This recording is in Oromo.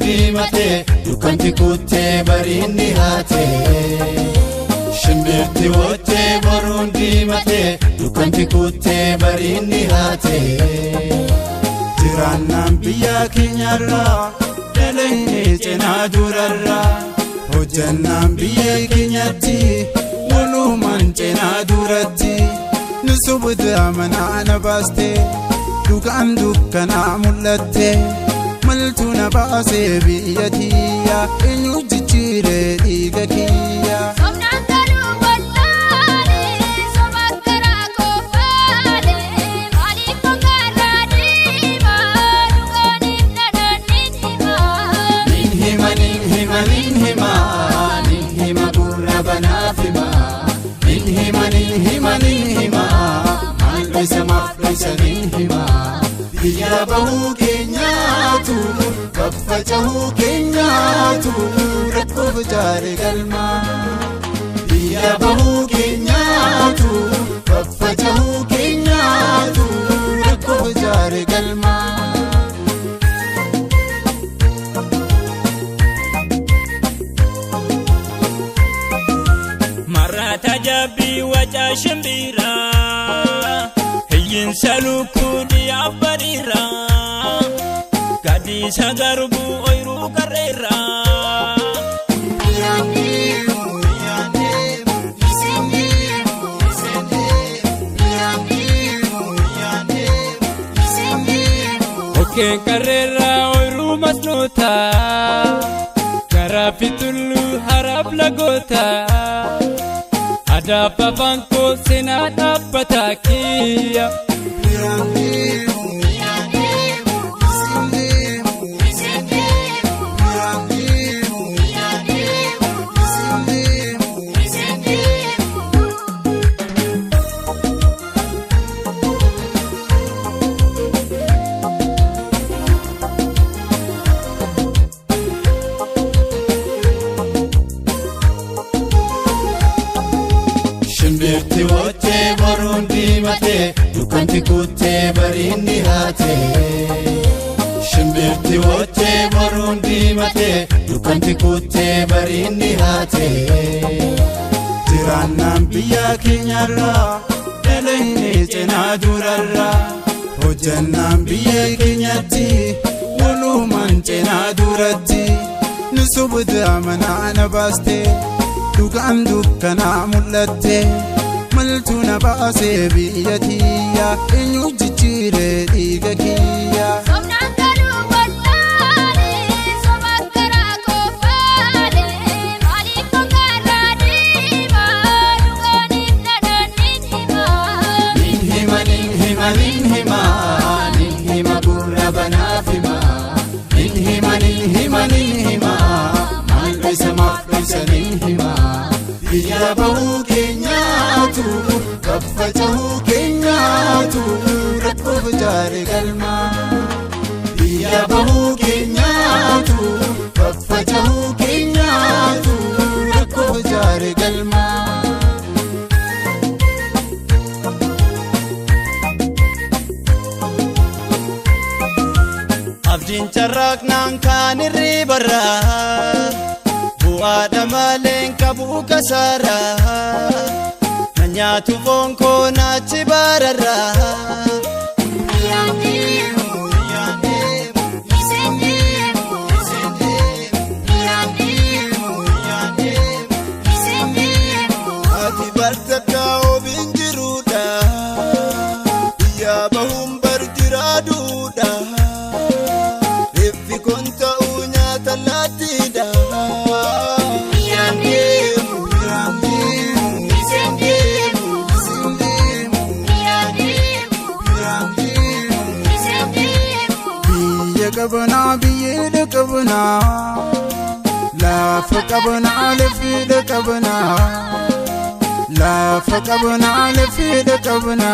diimate dukkanti kuttee bariinni haate shimbirti wottee boruun diimate dukkanti kuttee bariinni haate jiraannaan biyya keenyarraa dhala'ee cinaa durarraa hojjannaan biyya keenyatti walumaan cinaa duratti nusubuta amanaa na baaste dukaan dukkanaa mul'atte maltu na baasee biyya tiyya eenyu jijjiiree dhiiga kiyya. Biyya bahuu keenyaatu kaffacahuu keenyaatu rakkoof jaare galma. Biyya bahuu keenyaatu kaffacahuu keenyaatu rakkoof jaare galma. Marata jabi waja shimbira Salukudi abarira Gadi sagarbu oiru karera Oke karera oiru masnuta Karafitulu harap lagota Ada papanko sena dapatakia shimbirti wottee boruun diimate dukkanti kuttee bariinni haate shimbirti wottee boruun diimate dukkanti kuttee bariinni haate jiraannaan biyya keenyarraa dhala'ee cinaa durarraa hojjannaan biyya keenyatti walumaan cinaa duratti nusubuta amanaa na baaste dukaan dukkanaa mul'atte maltu na baasee biyya tiyya eenyu jijjiiree dhiiga kiyya. Biyya bahuu keenyaatu kaffacahuu keenyaatu rakkoof jaare galma. Biyya bahuu keenyaatu kaffacahuu keenyaatu rakkoof jaare galma. Abdiin carraaqnaan kaan irribarraa Bu'aadha maleen qabu kasaara Nanyaatu foonko naachi bararra Ati bartakka obiin jiruudha Biyya bahuun barjiraaduudha Reeffi kon ta'uu nyaata laattiidha Kabana biyya kabana lafa kabana lefida kabana lafa kabana lefida kabana